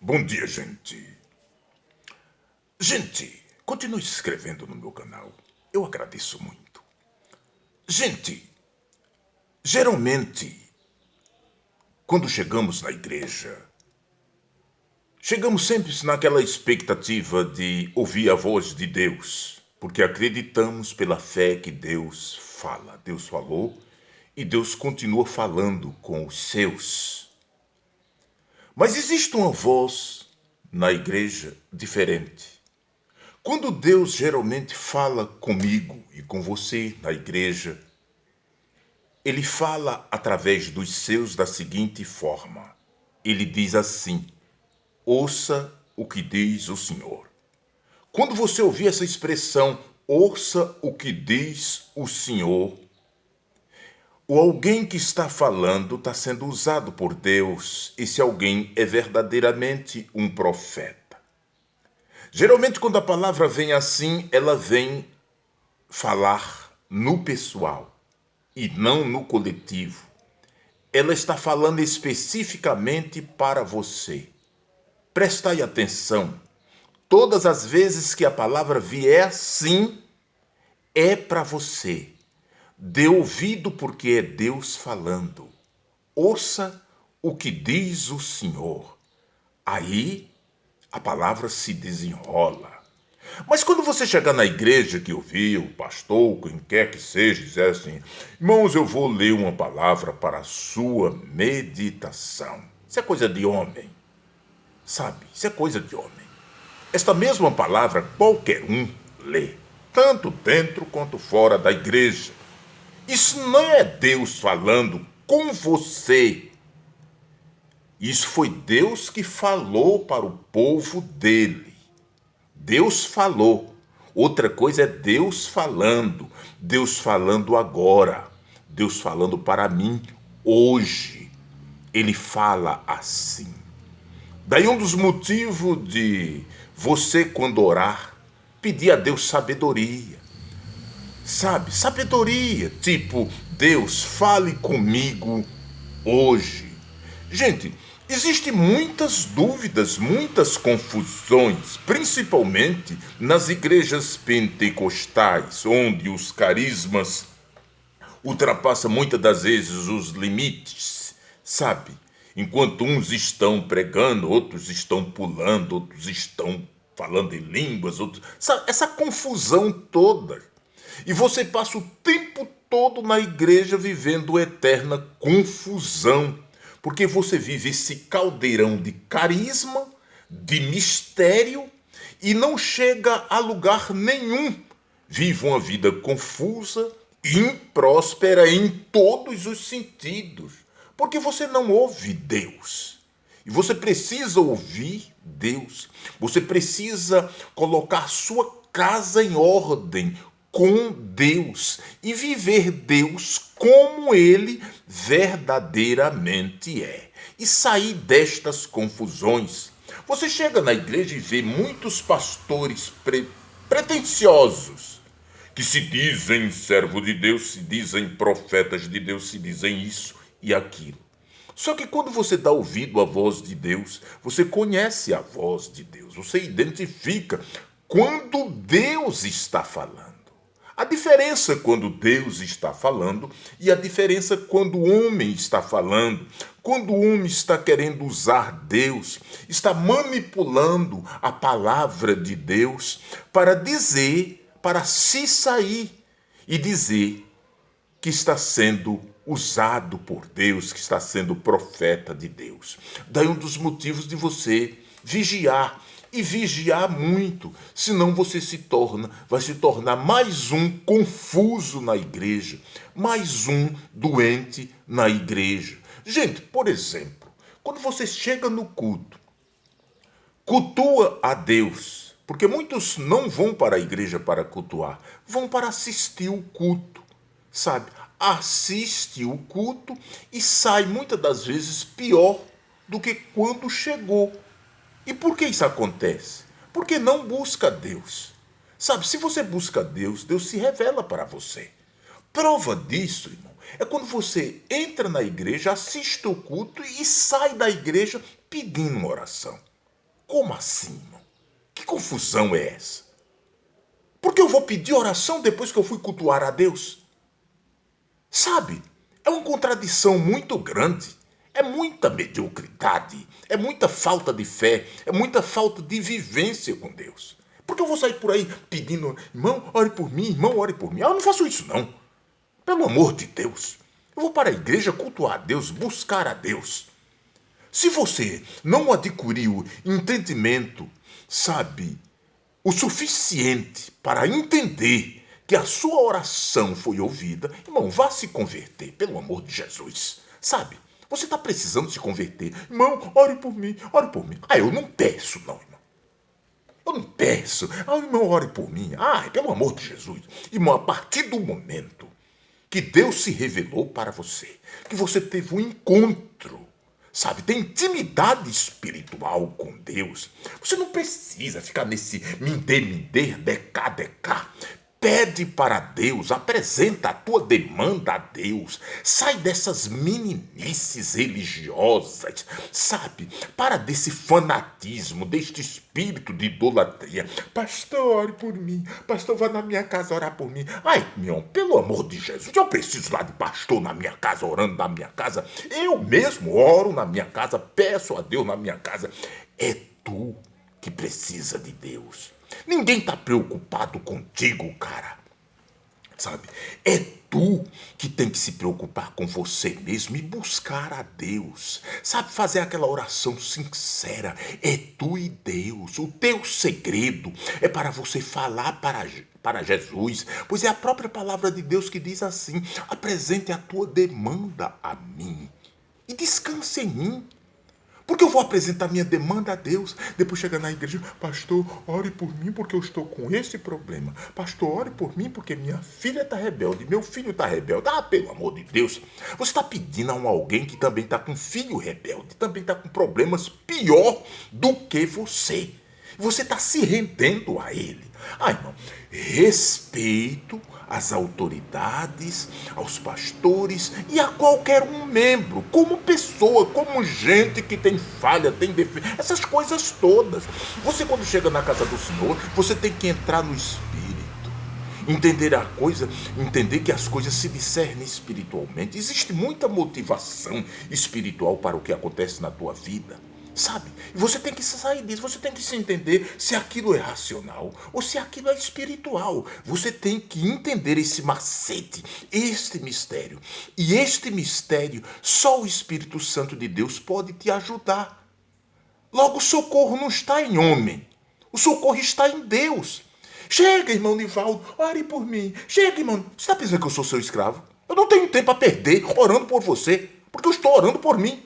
Bom dia, gente. Gente, continue se inscrevendo no meu canal. Eu agradeço muito. Gente, geralmente, quando chegamos na igreja, chegamos sempre naquela expectativa de ouvir a voz de Deus, porque acreditamos pela fé que Deus fala. Deus falou e Deus continua falando com os seus. Mas existe uma voz na igreja diferente. Quando Deus geralmente fala comigo e com você na igreja, Ele fala através dos seus da seguinte forma. Ele diz assim: ouça o que diz o Senhor. Quando você ouvir essa expressão, ouça o que diz o Senhor, o alguém que está falando está sendo usado por Deus. Esse alguém é verdadeiramente um profeta. Geralmente, quando a palavra vem assim, ela vem falar no pessoal e não no coletivo. Ela está falando especificamente para você. Prestai atenção. Todas as vezes que a palavra vier assim, é para você. Dê ouvido porque é Deus falando. Ouça o que diz o Senhor. Aí a palavra se desenrola. Mas quando você chegar na igreja que ouvir o pastor, quem quer que seja, dizer assim: irmãos, eu vou ler uma palavra para a sua meditação. Isso é coisa de homem, sabe? Isso é coisa de homem. Esta mesma palavra qualquer um lê, tanto dentro quanto fora da igreja. Isso não é Deus falando com você. Isso foi Deus que falou para o povo dele. Deus falou. Outra coisa é Deus falando. Deus falando agora. Deus falando para mim hoje. Ele fala assim. Daí um dos motivos de você, quando orar, pedir a Deus sabedoria. Sabe? Sabedoria. Tipo, Deus, fale comigo hoje. Gente, existem muitas dúvidas, muitas confusões, principalmente nas igrejas pentecostais, onde os carismas ultrapassam muitas das vezes os limites, sabe? Enquanto uns estão pregando, outros estão pulando, outros estão falando em línguas, outros... Sabe? Essa confusão toda. E você passa o tempo todo na igreja vivendo eterna confusão. Porque você vive esse caldeirão de carisma, de mistério, e não chega a lugar nenhum. Vive uma vida confusa, impróspera em todos os sentidos. Porque você não ouve Deus. E você precisa ouvir Deus. Você precisa colocar sua casa em ordem com Deus e viver Deus como Ele verdadeiramente é. E sair destas confusões. Você chega na igreja e vê muitos pastores pretensiosos que se dizem servo de Deus, se dizem profetas de Deus, se dizem isso e aquilo. Só que quando você dá ouvido à voz de Deus, você conhece a voz de Deus, você identifica quando Deus está falando. A diferença quando Deus está falando e a diferença quando o homem está falando. Quando o homem está querendo usar Deus, está manipulando a palavra de Deus para dizer, para se sair e dizer que está sendo usado por Deus, que está sendo profeta de Deus. Daí um dos motivos de você vigiar, e vigiar muito, senão você vai se tornar mais um confuso na igreja, mais um doente na igreja. Gente, por exemplo, quando você chega no culto, cultua a Deus, porque muitos não vão para a igreja para cultuar, vão para assistir o culto, sabe? Assiste o culto e sai muitas das vezes pior do que quando chegou. E por que isso acontece? Porque não busca Deus. Sabe, se você busca Deus, Deus se revela para você. Prova disso, irmão, é quando você entra na igreja, assiste o culto e sai da igreja pedindo uma oração. Como assim, irmão? Que confusão é essa? Porque eu vou pedir oração depois que eu fui cultuar a Deus? Sabe, é uma contradição muito grande. É muita mediocridade, é muita falta de fé, é muita falta de vivência com Deus. Porque eu vou sair por aí pedindo, irmão, ore por mim, irmão, ore por mim. Eu não faço isso não. Pelo amor de Deus. Eu vou para a igreja cultuar a Deus, buscar a Deus. Se você não adquiriu entendimento, sabe, o suficiente para entender que a sua oração foi ouvida, irmão, vá se converter, pelo amor de Jesus. Sabe, você está precisando se converter. Irmão, ore por mim, ore por mim. Ah, eu não peço não, irmão. Eu não peço. Ah, irmão, ore por mim. Ah, pelo amor de Jesus. Irmão, a partir do momento que Deus se revelou para você, que você teve um encontro, sabe, tem intimidade espiritual com Deus, você não precisa ficar nesse me decá. Pede para Deus, apresenta a tua demanda a Deus. Sai dessas meninices religiosas, sabe? Para desse fanatismo, deste espírito de idolatria. Pastor, ore por mim. Pastor, vá na minha casa orar por mim. Ai, meu, pelo amor de Jesus, eu preciso lá de pastor na minha casa, orando na minha casa. Eu mesmo oro na minha casa, peço a Deus na minha casa. É tu que precisa de Deus. Ninguém está preocupado contigo, cara. Sabe? É tu que tem que se preocupar com você mesmo e buscar a Deus. Sabe? Fazer aquela oração sincera. É tu e Deus. O teu segredo é para você falar para Jesus. Pois é a própria palavra de Deus que diz assim: apresente a tua demanda a mim e descanse em mim. Porque eu vou apresentar minha demanda a Deus. Depois chega na igreja, pastor, ore por mim porque eu estou com esse problema. Pastor, ore por mim porque minha filha está rebelde, meu filho está rebelde. Ah, pelo amor de Deus. Você está pedindo a alguém que também está com filho rebelde, também está com problemas pior do que você. Você está se rendendo a ele. Ah, irmão, respeito às autoridades, aos pastores e a qualquer um membro, como pessoa, como gente que tem falha, tem defeito, essas coisas todas. Você, quando chega na casa do Senhor, você tem que entrar no Espírito, entender que as coisas se discernem espiritualmente. Existe muita motivação espiritual para o que acontece na tua vida. Sabe? E você tem que sair disso, você tem que se entender se aquilo é racional ou se aquilo é espiritual. Você tem que entender esse macete, este mistério. E este mistério, só o Espírito Santo de Deus pode te ajudar. Logo, o socorro não está em homem, o socorro está em Deus. Chega, irmão Nivaldo, ore por mim. Chega, irmão. Você está pensando que eu sou seu escravo? Eu não tenho tempo a perder orando por você, porque eu estou orando por mim.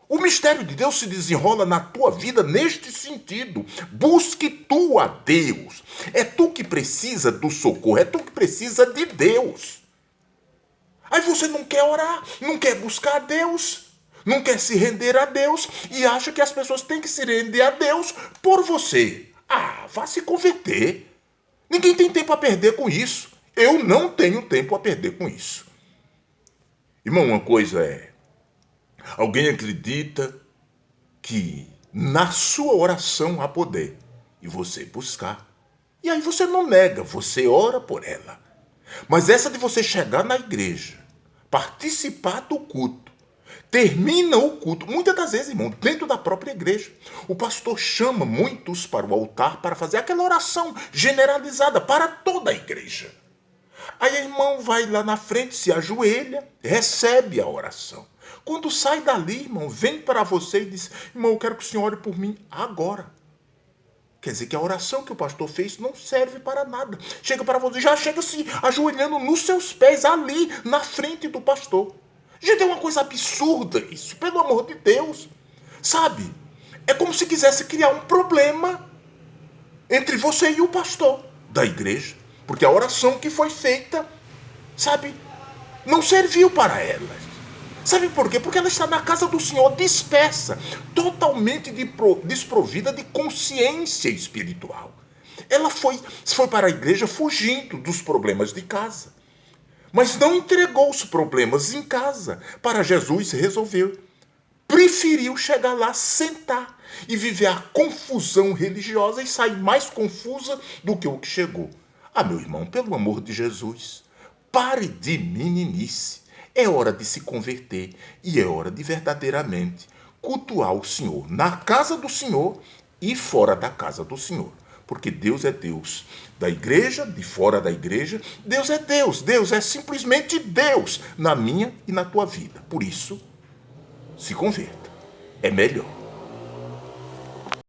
O mistério de Deus se desenrola na tua vida neste sentido. Busque tu a Deus. É tu que precisa do socorro, é tu que precisa de Deus. Aí você não quer orar, não quer buscar a Deus, não quer se render a Deus e acha que as pessoas têm que se render a Deus por você. Ah, vá se converter. Ninguém tem tempo a perder com isso. Eu não tenho tempo a perder com isso. Irmão, uma coisa é: alguém acredita que na sua oração há poder e você buscar. E aí você não nega, você ora por ela. Mas essa de você chegar na igreja, participar do culto, termina o culto, muitas das vezes, irmão, dentro da própria igreja, o pastor chama muitos para o altar para fazer aquela oração generalizada para toda a igreja. Aí o irmão vai lá na frente, se ajoelha, recebe a oração. Quando sai dali, irmão, vem para você e diz: irmão, eu quero que o senhor ore por mim agora. Quer dizer que a oração que o pastor fez não serve para nada. Chega para você, já chega se ajoelhando nos seus pés ali, na frente do pastor. Gente, é uma coisa absurda isso, pelo amor de Deus. Sabe? É como se quisesse criar um problema entre você e o pastor da igreja. Porque a oração que foi feita, sabe, não serviu para ela. Sabe por quê? Porque ela está na casa do Senhor dispersa, totalmente desprovida de consciência espiritual. Ela foi para a igreja fugindo dos problemas de casa, mas não entregou os problemas em casa para Jesus resolver. preferiu chegar lá, sentar e viver a confusão religiosa e sair mais confusa do que o que chegou. Ah, meu irmão, pelo amor de Jesus, pare de meninice. É hora de se converter e é hora de verdadeiramente cultuar o Senhor na casa do Senhor e fora da casa do Senhor. Porque Deus é Deus da igreja, de fora da igreja. Deus é Deus. Deus é simplesmente Deus na minha e na tua vida. Por isso, se converta. É melhor.